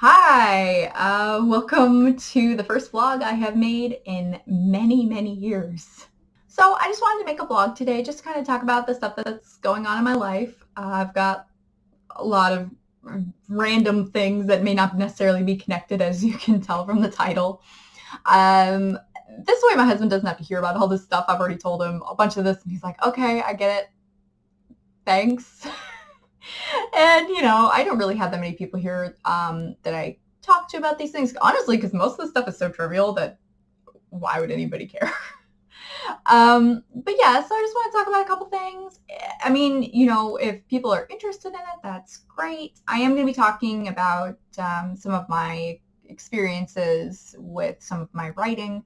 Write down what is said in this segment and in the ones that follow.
Hi, welcome to the first vlog I have made in many, many years. So I just wanted to make a vlog today, just to kind of talk about the stuff that's going on in my life. I've got a lot of random things that may not necessarily be connected, as you can tell from the title. This way my husband doesn't have to hear about all this stuff. I've already told him a bunch of this, and he's like, okay, I get it. Thanks. And, I don't really have that many people here that I talk to about these things, honestly, because most of the stuff is so trivial that why would anybody care? But yeah, so I just want to talk about a couple things. I mean, if people are interested in it, that's great. I am going to be talking about some of my experiences with some of my writing.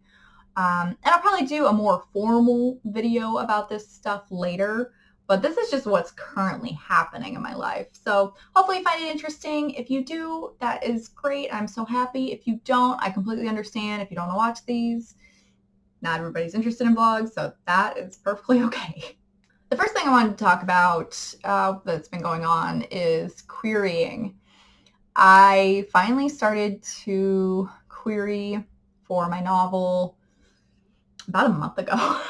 And I'll probably do a more formal video about this stuff later. But this is just what's currently happening in my life. So hopefully you find it interesting. If you do, that is great. I'm so happy. If you don't, I completely understand. If you don't want to watch these, not everybody's interested in vlogs, so that is perfectly okay. The first thing I wanted to talk about that's been going on is querying. I finally started to query for my novel about a month ago.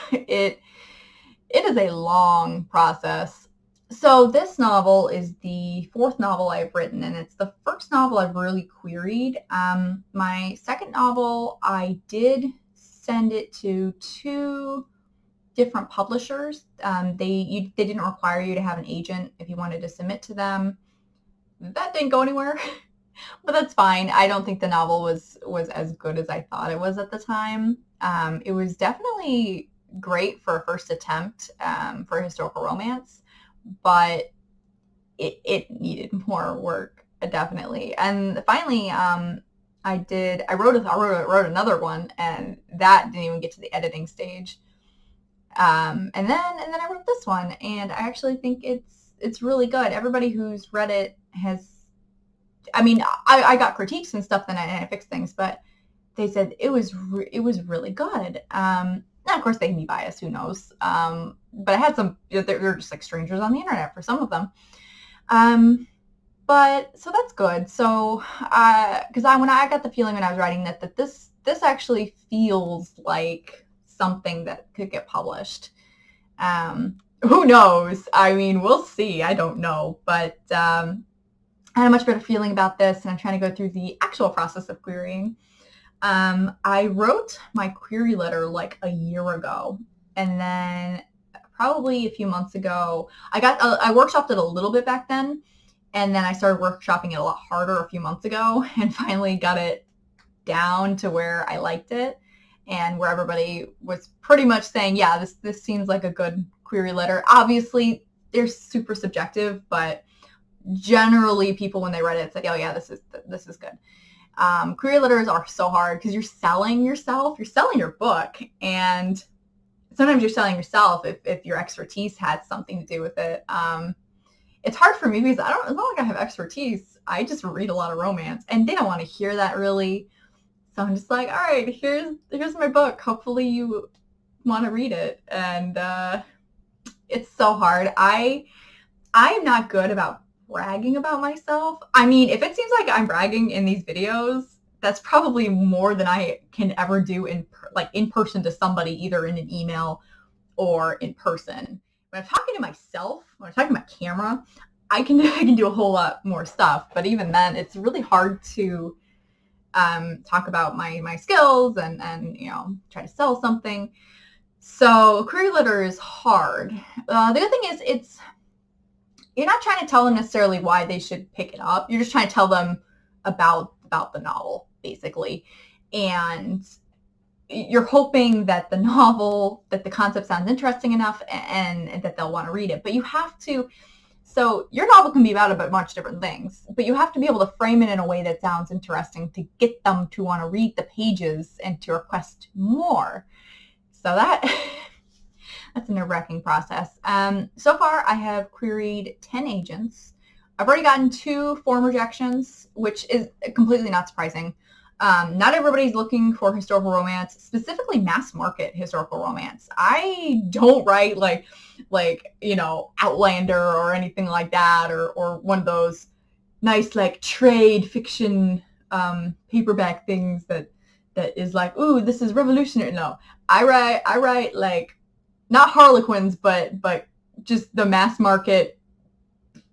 It is a long process. So this novel is the fourth novel I've written, and it's the first novel I've really queried. My second novel, I did send it to two different publishers. They didn't require you to have an agent if you wanted to submit to them. That didn't go anywhere, but that's fine. I don't think the novel was as good as I thought it was at the time. It was definitely great for a first attempt for a historical romance, but it needed more work, definitely. And finally, I wrote another one, and that didn't even get to the editing stage. And then I wrote this one, and I actually think it's really good. Everybody who's read it has, I mean, I got critiques and stuff, and I fixed things, but they said it was really good. Now, of course, they can be biased, who knows? But I had some, they're just like strangers on the internet for some of them. But, so that's good. So, because when I got the feeling when I was writing that this actually feels like something that could get published. Who knows? I mean, we'll see. I don't know. But I had a much better feeling about this, and I'm trying to go through the actual process of querying. I wrote my query letter like a year ago, and then probably a few months ago, I workshopped it a little bit back then, and then I started workshopping it a lot harder a few months ago, and finally got it down to where I liked it, and where everybody was pretty much saying, yeah, this seems like a good query letter. Obviously, they're super subjective, but generally people, when they read it, said, oh yeah, this is good. Query letters are so hard because you're selling yourself, you're selling your book, and sometimes you're selling yourself if your expertise has something to do with it. It's hard for me because it's not like I have expertise. I just read a lot of romance, and they don't want to hear that really. So I'm just like, all right, here's my book. Hopefully you want to read it. And it's so hard. I'm not good about bragging about myself. I mean, if it seems like I'm bragging in these videos, that's probably more than I can ever do in person to somebody, either in an email or in person. When I'm talking to myself, when I'm talking to my camera, I can do a whole lot more stuff. But even then, it's really hard to talk about my skills and try to sell something. So query letter is hard. The good thing is you're not trying to tell them necessarily why they should pick it up. You're just trying to tell them about the novel, basically. And you're hoping that that the concept sounds interesting enough and that they'll want to read it. But you have to, so your novel can be about much different things, but you have to be able to frame it in a way that sounds interesting to get them to want to read the pages and to request more. So that's a nerve-wracking process. So far, I have queried 10 agents. I've already gotten 2 form rejections, which is completely not surprising. Not everybody's looking for historical romance, specifically mass market historical romance. I don't write like Outlander or anything like that, or one of those nice like trade fiction paperback things that is like, ooh, this is revolutionary. No, I write like not Harlequins, but just the mass market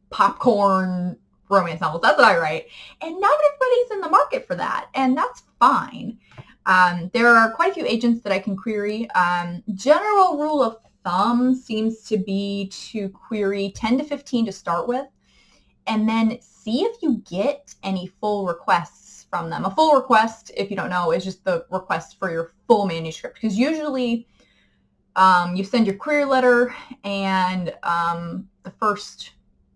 popcorn romance novels. That's what I write. And not everybody's in the market for that, and that's fine. There are quite a few agents that I can query. General rule of thumb seems to be to query 10 to 15 to start with, and then see if you get any full requests from them. A full request, if you don't know, is just the request for your full manuscript, because usually you send your query letter and the first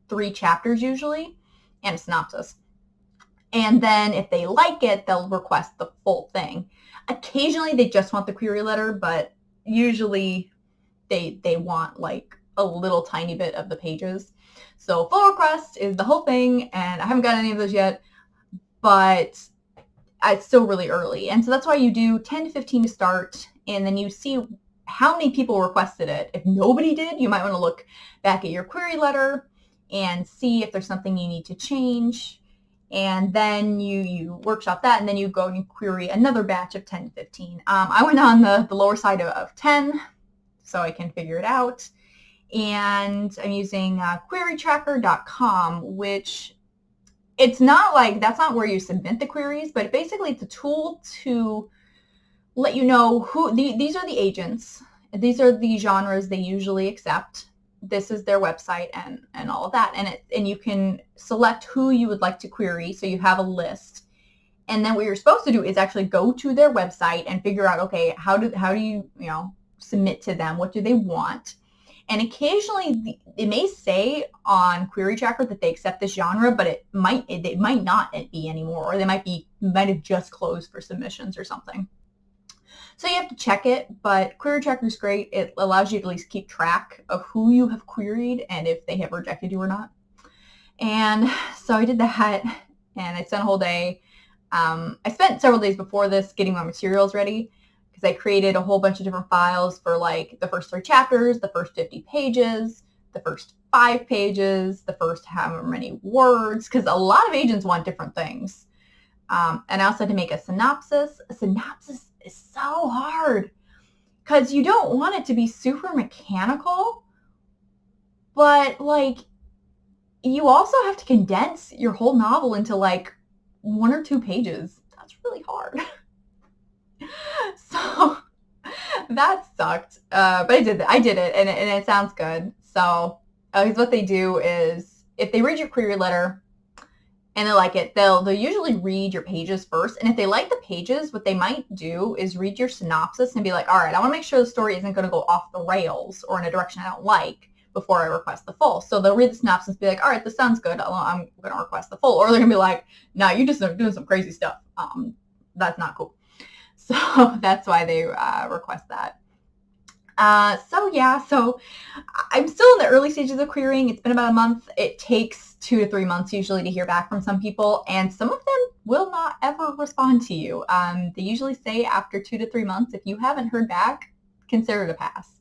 3 chapters usually, and a synopsis. And then if they like it, they'll request the full thing. Occasionally they just want the query letter, but usually they want like a little tiny bit of the pages. So full request is the whole thing, and I haven't got any of those yet, but it's still really early. And so that's why you do 10 to 15 to start, and then you see how many people requested it. If nobody did, you might want to look back at your query letter and see if there's something you need to change. And then you workshop that, and then you go and you query another batch of 10 to 15. I went on the lower side of 10, so I can figure it out. And I'm using querytracker.com, which it's not like, that's not where you submit the queries, but basically it's a tool to let you know who, these are the agents, these are the genres they usually accept, this is their website, and all of that. And you can select who you would like to query, so you have a list. And then what you're supposed to do is actually go to their website and figure out, okay, how do you submit to them? What do they want? And occasionally it may say on Query Tracker that they accept this genre, but it might not be anymore, or they might have just closed for submissions or something. So you have to check it, but Query Tracker is great. It allows you to at least keep track of who you have queried and if they have rejected you or not. And so I did that, and I spent a whole day. I spent several days before this getting my materials ready, because I created a whole bunch of different files for like the first 3 chapters, the first 50 pages, the first 5 pages, the first however many words, because a lot of agents want different things. And I also had to make a synopsis. A synopsis is so hard because you don't want it to be super mechanical, but like you also have to condense your whole novel into like 1 or 2 pages. That's really hard. So that sucked, but I did it, and it sounds good. So what they do is, if they read your query letter and they like it, they'll usually read your pages first. And if they like the pages, what they might do is read your synopsis and be like, all right, I want to make sure the story isn't going to go off the rails or in a direction I don't like before I request the full. So they'll read the synopsis and be like, all right, this sounds good, I'm going to request the full. Or they're going to be like, no, you just doing some crazy stuff. That's not cool. So that's why they request that. So I'm still in the early stages of querying. It's been about a month. It takes 2 to 3 months usually to hear back from some people, and some of them will not ever respond to you. They usually say after 2 to 3 months, if you haven't heard back, consider it a pass.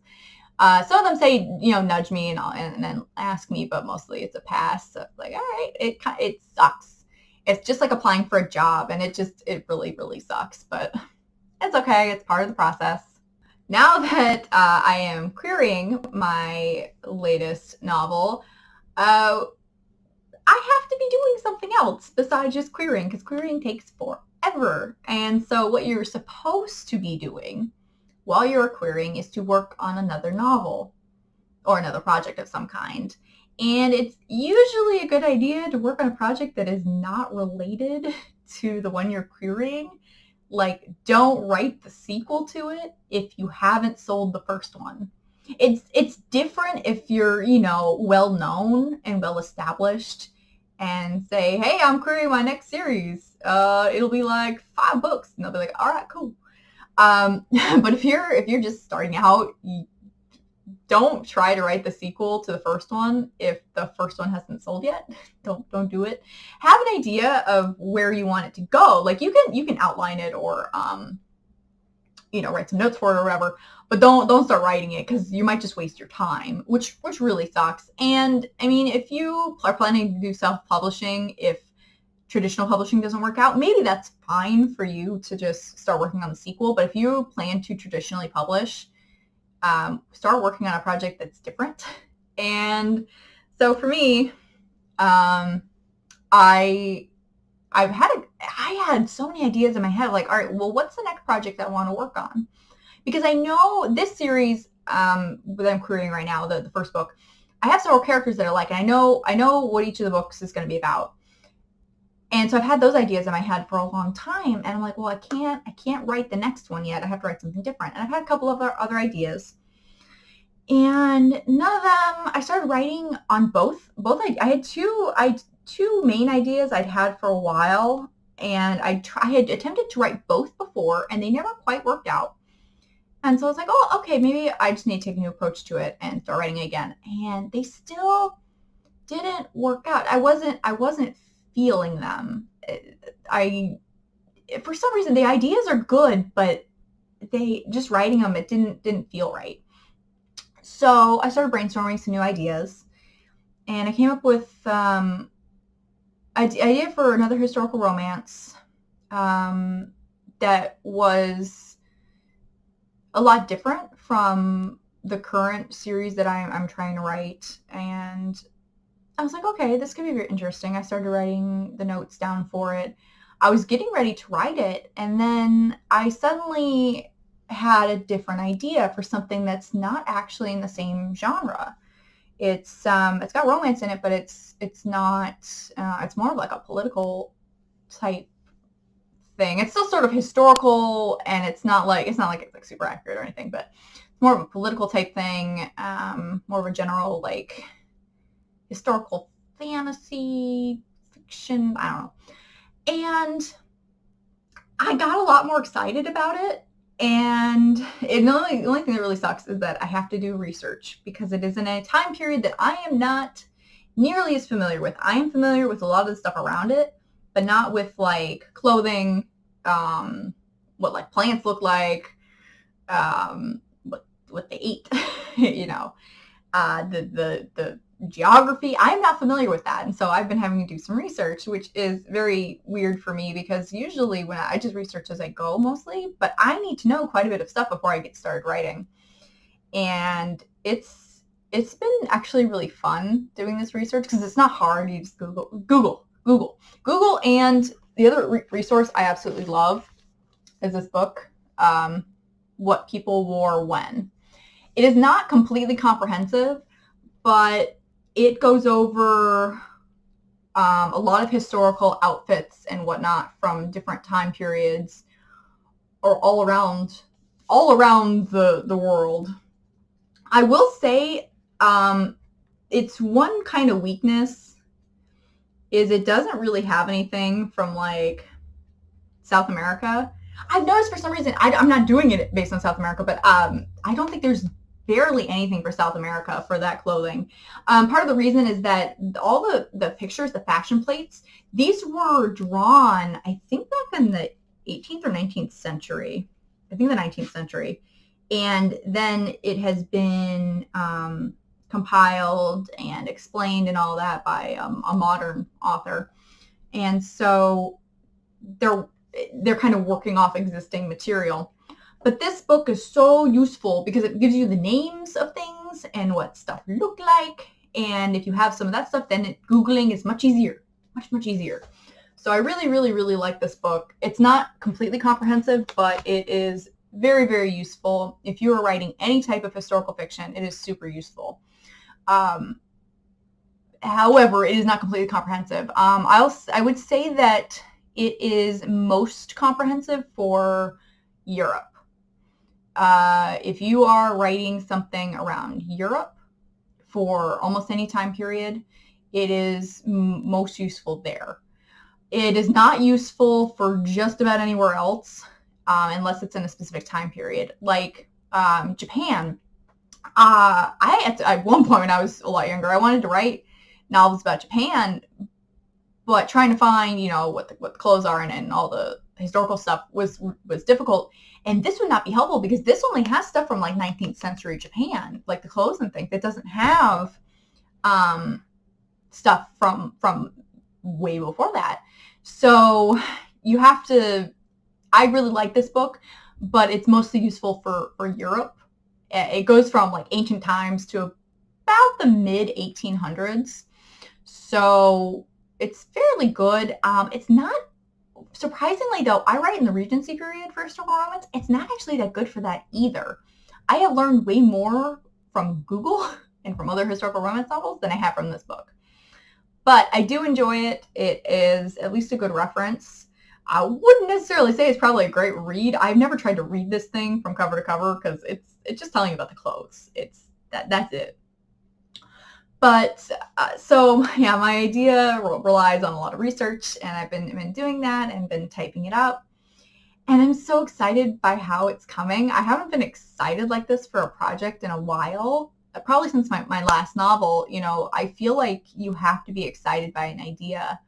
Some of them say, nudge me and then ask me, but mostly it's a pass. So it's like, all right, it sucks. It's just like applying for a job, and it really, really sucks, but it's okay. It's part of the process. Now that I am querying my latest novel, I have to be doing something else besides just querying, because querying takes forever. And so what you're supposed to be doing while you're querying is to work on another novel or another project of some kind. And it's usually a good idea to work on a project that is not related to the one you're querying. Like, don't write the sequel to it if you haven't sold the first one. It's different if you're, well known and well established and say, hey, I'm querying my next series. It'll be like 5 books, and they'll be like, all right, cool. But if you're just starting out, don't try to write the sequel to the first one if the first one hasn't sold yet. Don't do it. Have an idea of where you want it to go. Like, you can outline it or write some notes for it or whatever, but don't start writing it, because you might just waste your time, which really sucks. And I mean, if you are planning to do self-publishing, if traditional publishing doesn't work out, maybe that's fine for you to just start working on the sequel. But if you plan to traditionally publish, start working on a project that's different. And so for me, I had so many ideas in my head, like, all right, well, what's the next project I want to work on? Because I know this series that I'm creating right now, the first book, I have several characters that I like, and I know what each of the books is going to be about. And so I've had those ideas in my head for a long time, and I'm like, well, I can't write the next one yet. I have to write something different. And I've had a couple of other ideas, and none of them. I started writing on both. I had two main ideas I'd had for a while, and I had attempted to write both before, and they never quite worked out. And so I was like, oh, okay, maybe I just need to take a new approach to it and start writing again. And they still didn't work out. I wasn't feeling them. For some reason, the ideas are good, but they just writing them, it didn't feel right. So I started brainstorming some new ideas, and I came up with an idea for another historical romance that was a lot different from the current series that I'm trying to write. And I was like, okay, this could be very interesting. I started writing the notes down for it. I was getting ready to write it, and then I suddenly had a different idea for something that's not actually in the same genre. It's got romance in it, but it's not. It's more of like a political type thing. It's still sort of historical, and it's not like it's like super accurate or anything, but it's more of a political type thing. More of a general like historical fantasy fiction. I don't know. And I got a lot more excited about it. And the only thing that really sucks is that I have to do research, because it is in a time period that I am not nearly as familiar with. I am familiar with a lot of the stuff around it, but not with like clothing, what like plants look like, what they eat, the geography. I'm not familiar with that. And so I've been having to do some research, which is very weird for me, because usually when I just research as I go mostly, but I need to know quite a bit of stuff before I get started writing. And it's been actually really fun doing this research, because it's not hard. You just Google. And the other resource I absolutely love is this book, What People Wore When. It is not completely comprehensive, but it goes over a lot of historical outfits and whatnot from different time periods, or all around the world. I will say its one kind of weakness is it doesn't really have anything from like South America. I've noticed for some reason, I'm not doing it based on South America, but I don't think there's barely anything for South America for that clothing. Part of the reason is that all the pictures, the fashion plates, these were drawn, I think, back in the 18th or 19th century. I think the 19th century. And then it has been compiled and explained and all that by a modern author. And so they're kind of working off existing material. But this book is so useful because it gives you the names of things and what stuff look like. And if you have some of that stuff, then Googling is much easier, much easier. So I really, really, really like this book. It's not completely comprehensive, but it is very, very useful. If you are writing any type of historical fiction, it is super useful. However, it is not completely comprehensive. I would say that it is most comprehensive for Europe. If you are writing something around Europe for almost any time period, it is most useful there. It is not useful for just about anywhere else, unless it's in a specific time period. Like Japan. At one point when I was a lot younger, I wanted to write novels about Japan, but trying to find, what the clothes are and all the historical stuff was difficult. And this would not be helpful because this only has stuff from like 19th century Japan, like the clothes and things. It doesn't have stuff from way before that. So you have to, I really like this book, but it's mostly useful for Europe. It goes from like ancient times to about the mid 1800s. So it's fairly good. It's not, surprisingly though, I write in the Regency period for historical romance. It's not actually that good for that either. I have learned way more from Google and from other historical romance novels than I have from this book. But I do enjoy it. It is at least a good reference. I wouldn't necessarily say it's probably a great read. I've never tried to read this thing from cover to cover because it's just telling you about the clothes. That's it. But so yeah, my idea relies on a lot of research, and I've been doing that and been typing it up. And I'm so excited by how it's coming. I haven't been excited like this for a project in a while. Probably since my last novel. You know, I feel like you have to be excited by an idea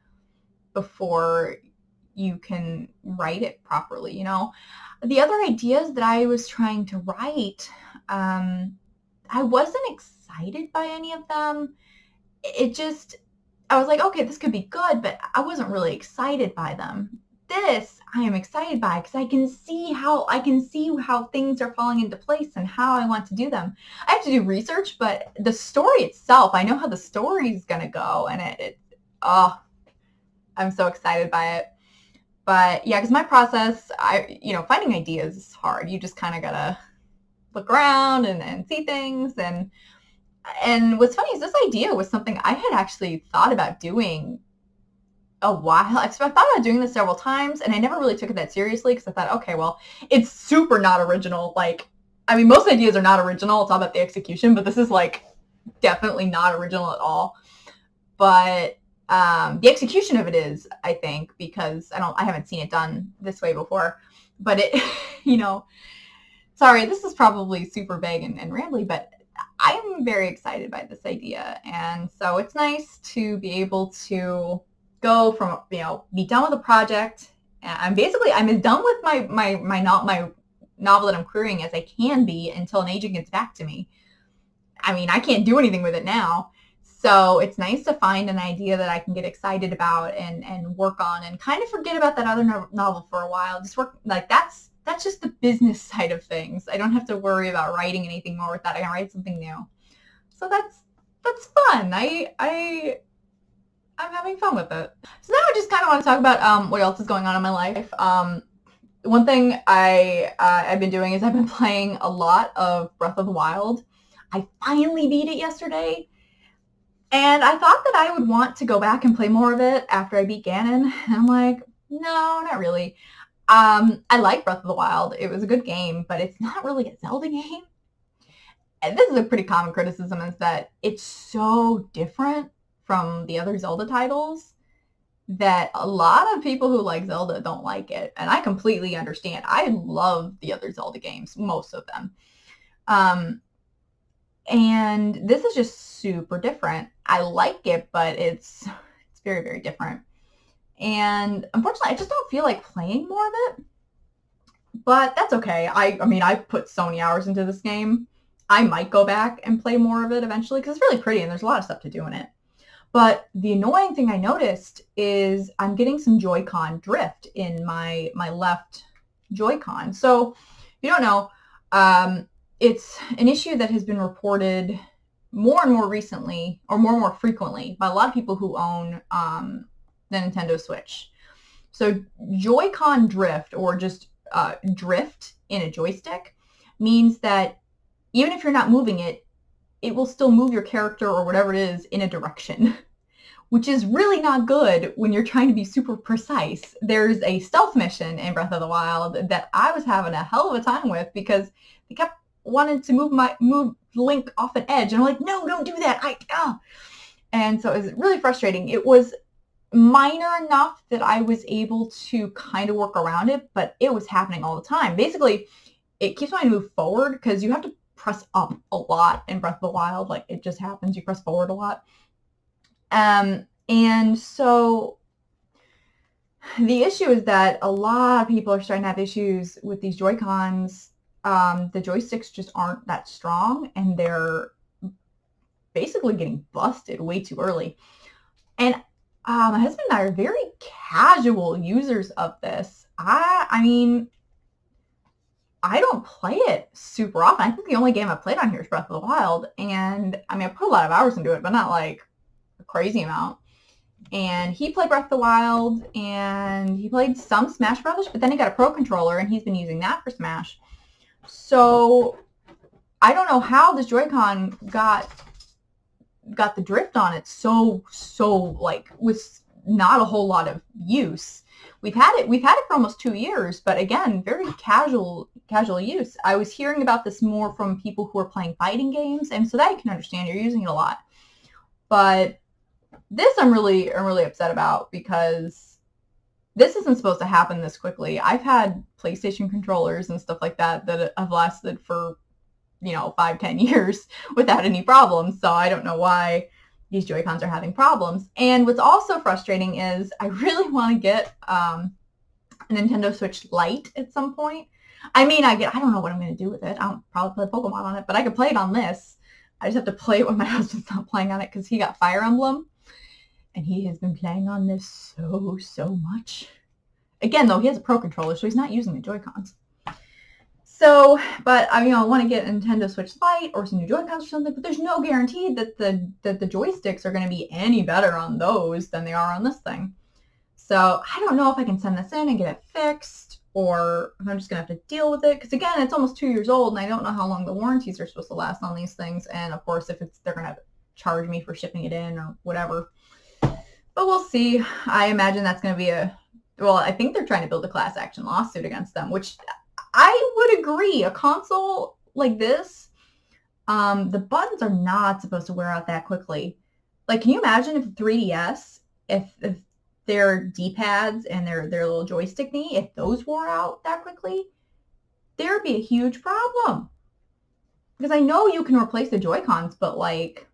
before you can write it properly, you know. The other ideas that I was trying to write, I wasn't excited by any of them. It just, I was like, okay, this could be good, but I wasn't really excited by them. This I am excited by because I can see how things are falling into place and how I want to do them. I have to do research, but the story itself, I know how the story is gonna go, and oh, I'm so excited by it. But yeah, because my process, finding ideas is hard. You just kind of gotta look around and see things. And what's funny is this idea was something I had actually thought about doing a while. I've thought about doing this several times, and I never really took it that seriously because I thought, okay, well, it's super not original. Like, I mean, most ideas are not original. It's all about the execution, but this is like definitely not original at all. But the execution of it is, I think, because I haven't seen it done this way before. But it, sorry, this is probably super vague and rambly, but I'm very excited by this idea. And so it's nice to be able to go from, be done with a project. I'm as done with my novel that I'm querying as I can be until an agent gets back to me. I mean, I can't do anything with it now. So it's nice to find an idea that I can get excited about and work on and kind of forget about that other novel for a while. Just work, like, that's just the business side of things. I don't have to worry about writing anything more with that. I can write something new. So that's fun. I'm having fun with it. So now I just kind of want to talk about what else is going on in my life. One thing I've been doing is I've been playing a lot of Breath of the Wild. I finally beat it yesterday. And I thought that I would want to go back and play more of it after I beat Ganon. And I'm like, no, not really. I like Breath of the Wild. It was a good game, but it's not really a Zelda game. And this is a pretty common criticism, is that it's so different from the other Zelda titles that a lot of people who like Zelda don't like it. And I completely understand. I love the other Zelda games, most of them. And this is just super different. I like it, but it's very, very different. And unfortunately, I just don't feel like playing more of it. But that's okay. I mean, I put so many hours into this game. I might go back and play more of it eventually because it's really pretty and there's a lot of stuff to do in it. But the annoying thing I noticed is I'm getting some JoyCon Drift in my left JoyCon. So if you don't know, it's an issue that has been reported more and more recently, or more and more frequently, by a lot of people who own the Nintendo Switch. So JoyCon Drift, or just drift in a joystick, means that even if you're not moving it, it will still move your character or whatever it is in a direction, which is really not good when you're trying to be super precise. There's a stealth mission in Breath of the Wild that I was having a hell of a time with because they kept wanting to move Link off an edge, and I'm like, no, don't do that. And so it was really frustrating. It was minor enough that I was able to kind of work around it, but it was happening all the time. Basically, it keeps wanting to move forward because you have to press up a lot in Breath of the Wild. Like, it just happens. You press forward a lot. And so the issue is that a lot of people are starting to have issues with these Joy-Cons. The joysticks just aren't that strong, and they're basically getting busted way too early. And My husband and I are very casual users of this. I mean, I don't play it super often. I think the only game I've played on here is Breath of the Wild, and I mean, I put a lot of hours into it, but not like a crazy amount. And he played Breath of the Wild, and he played some Smash Brothers, but then he got a Pro Controller, and he's been using that for Smash. So I don't know how this Joy-Con got the drift on it so like with not a whole lot of use. We've had it for almost 2 years, but again, very casual use. I was hearing about this more from people who are playing fighting games, and so that you can understand, you're using it a lot. But this I'm really upset about, because this isn't supposed to happen this quickly. I've had PlayStation controllers and stuff like that have lasted for 5-10 years without any problems. So I don't know why these Joy-Cons are having problems. And what's also frustrating is I really want to get a Nintendo Switch Lite at some point. I mean, I don't know what I'm going to do with it. I'll probably play Pokemon on it, but I could play it on this. I just have to play it when my husband's not playing on it, because he got Fire Emblem, and he has been playing on this so much. Again, though, he has a Pro Controller, so he's not using the Joy-Cons. So, but I want to get a Nintendo Switch Lite or some new Joy-Cons or something, but there's no guarantee that the joysticks are going to be any better on those than they are on this thing. So I don't know if I can send this in and get it fixed, or if I'm just going to have to deal with it. Because again, it's almost 2 years old, and I don't know how long the warranties are supposed to last on these things. And of course, if they're going to charge me for shipping it in or whatever. But we'll see. I imagine that's going to be I think they're trying to build a class action lawsuit against them, which I would agree. A console like this, the buttons are not supposed to wear out that quickly. Like, can you imagine if 3DS, if their D-pads and their little joystick knee, if those wore out that quickly, there'd be a huge problem. Because I know you can replace the Joy-Cons, but like,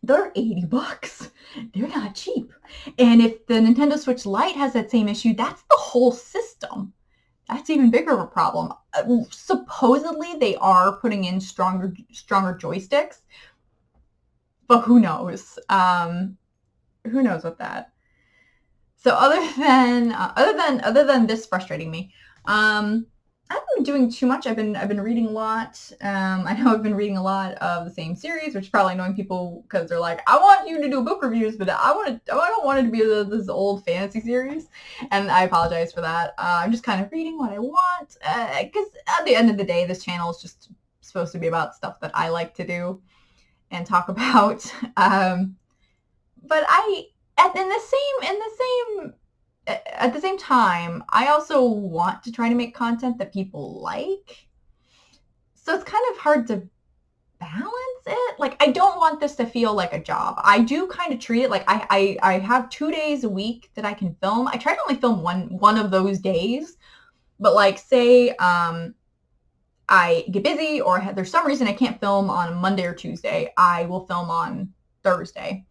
they're $80. They're not cheap. And if the Nintendo Switch Lite has that same issue, that's the whole system. That's even bigger of a problem. Supposedly, they are putting in stronger joysticks, but who knows? Who knows with that? So other than this frustrating me, I haven't been doing too much. I've been reading a lot. I know I've been reading a lot of the same series, which is probably annoying people because they're like, I want you to do book reviews, but I don't want it to be this old fantasy series, and I apologize for that. I'm just kind of reading what I want, because at the end of the day, this channel is just supposed to be about stuff that I like to do and talk about. But at the same time, I also want to try to make content that people like. So it's kind of hard to balance it. Like, I don't want this to feel like a job. I do kind of treat it like I have 2 days a week that I can film. I try to only film one of those days. But like, say I get busy, or there's some reason I can't film on Monday or Tuesday, I will film on Thursday.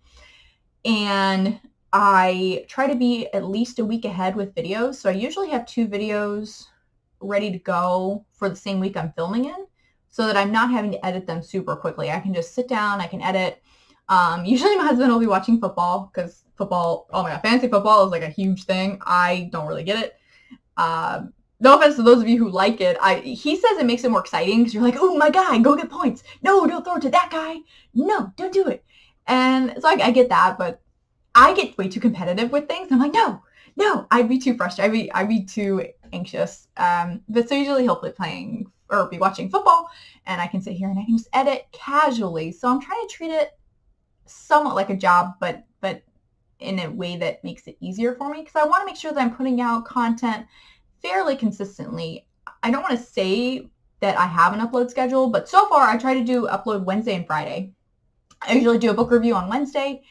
And I try to be at least a week ahead with videos. So I usually have 2 videos ready to go for the same week I'm filming in, so that I'm not having to edit them super quickly. I can just sit down, I can edit. Usually my husband will be watching football, because football, oh my God, fantasy football is like a huge thing. I don't really get it. No offense to those of you who like it. He says it makes it more exciting, because you're like, oh, my guy, go get points. No, don't throw it to that guy. No, don't do it. And so I get that, but I get way too competitive with things. And I'm like, no, I'd be too frustrated. I'd be too anxious. But so usually he'll be playing or be watching football, and I can sit here and I can just edit casually. So I'm trying to treat it somewhat like a job, but in a way that makes it easier for me, because I want to make sure that I'm putting out content fairly consistently. I don't want to say that I have an upload schedule, but so far I try to upload Wednesday and Friday. I usually do a book review on Wednesday,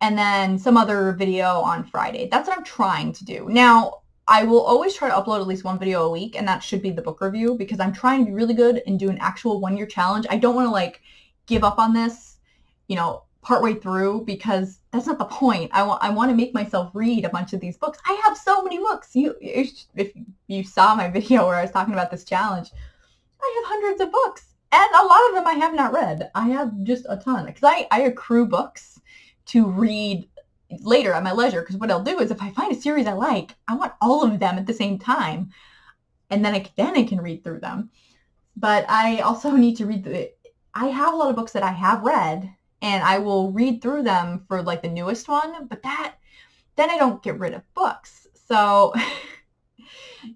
and then some other video on Friday. That's what I'm trying to do. Now, I will always try to upload at least 1 video a week, and that should be the book review, because I'm trying to be really good and do an actual 1-year challenge. I don't want to like give up on this, partway through, because that's not the point. I want to make myself read a bunch of these books. I have so many books. If you saw my video where I was talking about this challenge, I have hundreds of books, and a lot of them I have not read. I have just a ton, because I accrue books to read later at my leisure, because what I'll do is if I find a series I like, I want all of them at the same time, and then I can read through them. But I also need to I have a lot of books that I have read, and I will read through them for like the newest one, but then I don't get rid of books. So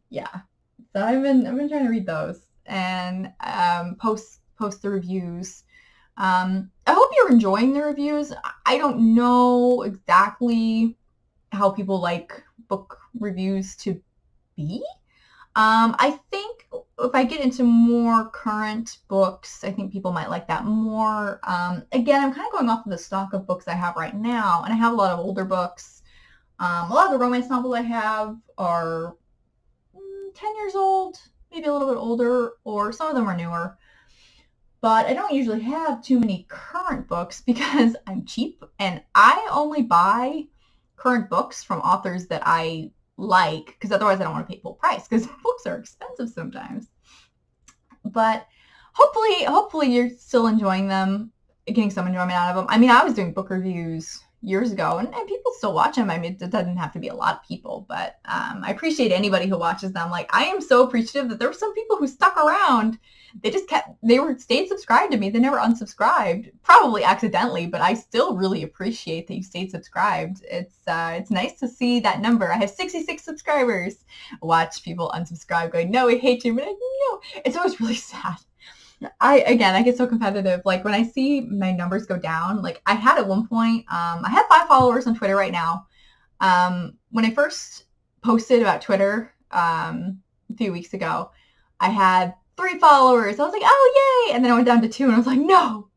yeah. So I've been trying to read those and post the reviews. I hope you're enjoying the reviews. I don't know exactly how people like book reviews to be. I think if I get into more current books, I think people might like that more. Again, I'm kind of going off of the stock of books I have right now, and I have a lot of older books. A lot of the romance novels I have are 10 years old, maybe a little bit older, or some of them are newer. But I don't usually have too many current books because I'm cheap, and I only buy current books from authors that I like, because otherwise I don't want to pay full price, because books are expensive sometimes. But hopefully you're still enjoying them, getting some enjoyment out of them. I mean, I was doing book reviews years ago, and people still watch them. I mean, it doesn't have to be a lot of people, but I appreciate anybody who watches them. Like, I am so appreciative that there were some people who stuck around. They stayed subscribed to me. They never unsubscribed, probably accidentally, but I still really appreciate that you stayed subscribed. It's nice to see that number. I have 66 subscribers. Watch people unsubscribe going, no, I hate you, but no. It's always really sad. I get so competitive. Like, when I see my numbers go down, like I had at one point, I have 5 followers on Twitter right now. When I first posted about Twitter a few weeks ago, I had 3 followers. I was like, oh, yay. And then I went down to 2 and I was like, no.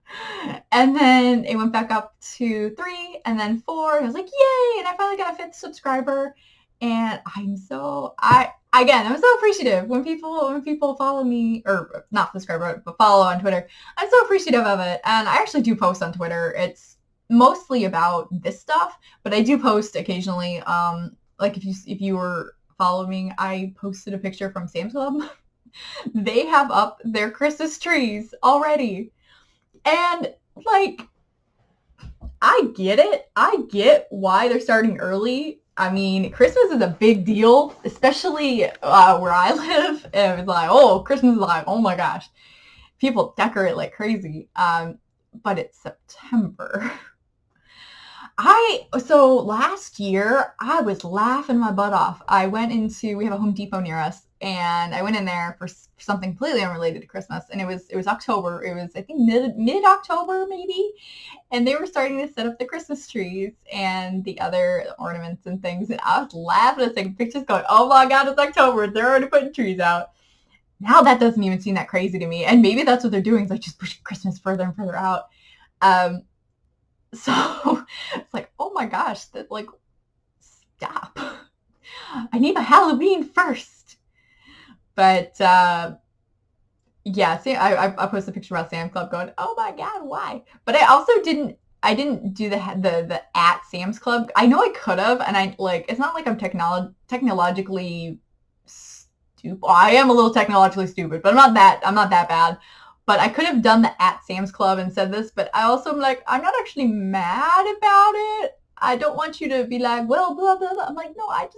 And then it went back up to 3 and then 4. And I was like, yay. And I finally got a 5th subscriber. And I'm so appreciative when people follow me, or not subscribe, but follow on Twitter. I'm so appreciative of it. And I actually do post on Twitter. It's mostly about this stuff, but I do post occasionally. Like if you were following me, I posted a picture from Sam's Club. They have up their Christmas trees already. And like, I get it. I get why they're starting early. I mean, Christmas is a big deal, especially where I live. And it's like, oh, Christmas is like, oh my gosh. People decorate like crazy. But it's September. So last year, I was laughing my butt off. We have a Home Depot near us, and I went in there for something completely unrelated to Christmas. And it was October. It was, I think, mid-October maybe. And they were starting to set up the Christmas trees and the other ornaments and things. And I was laughing at taking pictures going, oh my God, it's October. They're already putting trees out. Now that doesn't even seem that crazy to me. And maybe that's what they're doing, is like just pushing Christmas further and further out. So it's like, oh my gosh, like, stop. I need my Halloween first. But yeah, see, I posted a picture about Sam's Club going, oh my God, why? But I also didn't do the at Sam's Club. I know I could have, and it's not like I'm technologically stupid. Well, I am a little technologically stupid, but I'm not that bad. But I could have done the at Sam's Club and said this, but I also am like, I'm not actually mad about it. I don't want you to be like, well, blah, blah, blah. I'm like, no, I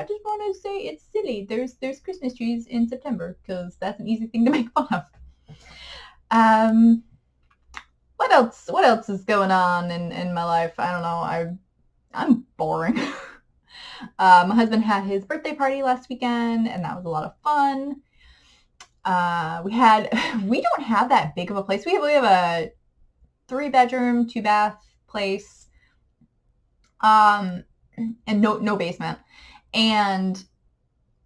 just want to say it's silly. There's Christmas trees in September, because that's an easy thing to make fun of. What else is going on in my life? I don't know. I'm boring. My husband had his birthday party last weekend, and that was a lot of fun. We don't have that big of a place. We have a 3-bedroom, 2-bath place, and no basement. And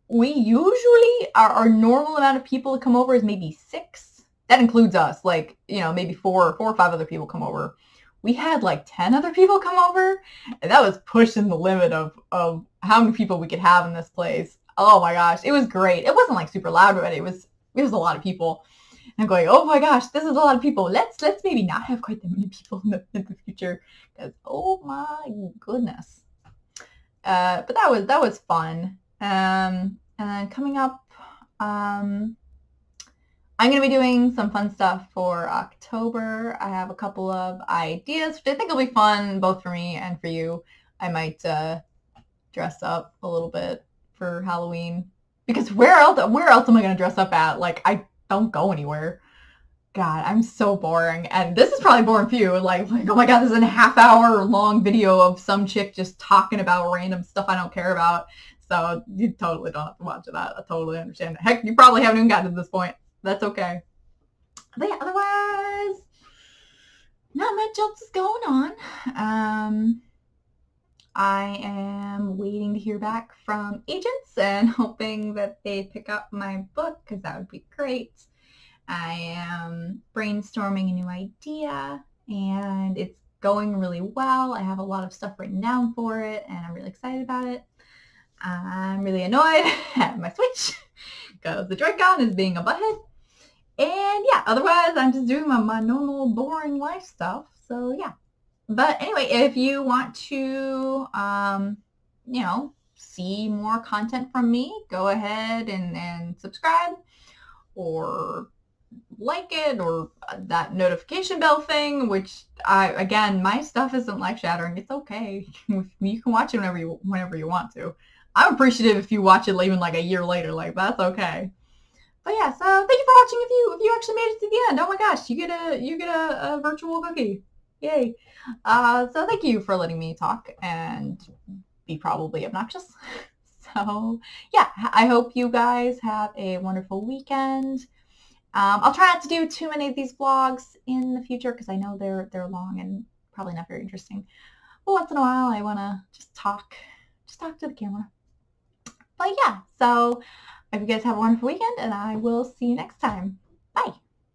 we usually, our normal amount of people to come over is maybe 6. That includes us, like, maybe 4 or 5 other people come over. We had like 10 other people come over, and that was pushing the limit of how many people we could have in this place. Oh my gosh, it was great. It wasn't like super loud, but it was a lot of people. And I'm going, oh my gosh, this is a lot of people. Let's maybe not have quite that many people in the future, because oh my goodness. But that was fun. And then coming up, I'm going to be doing some fun stuff for October. I have a couple of ideas, which I think will be fun both for me and for you. I might dress up a little bit for Halloween. Because where else am I going to dress up at? Like, I don't go anywhere. God, I'm so boring. And this is probably boring for you. Like, oh my God, this is a half-hour long video of some chick just talking about random stuff I don't care about. So you totally don't have to watch that. I totally understand. Heck, you probably haven't even gotten to this point. That's okay. But yeah, otherwise, not much else is going on. I am waiting to hear back from agents and hoping that they pick up my book because that would be great. I am brainstorming a new idea and it's going really well. I have a lot of stuff written down for it and I'm really excited about it. I'm really annoyed at my Switch because the JoyCon is being a butthead. And yeah, otherwise I'm just doing my normal boring life stuff. So yeah. But anyway, if you want to, see more content from me, go ahead and subscribe or like it or that notification bell thing, which again, my stuff isn't life shattering. It's okay. You can watch it whenever you want to. I'm appreciative if you watch it even like a year later. Like, that's okay. But yeah, so thank you for watching. If you actually made it to the end, oh my gosh, you get a virtual cookie. Yay. So thank you for letting me talk and be probably obnoxious. So yeah, I hope you guys have a wonderful weekend. I'll try not to do too many of these vlogs in the future because I know they're long and probably not very interesting. But once in a while, I want to just talk to the camera. But yeah, so I hope you guys have a wonderful weekend, and I will see you next time. Bye.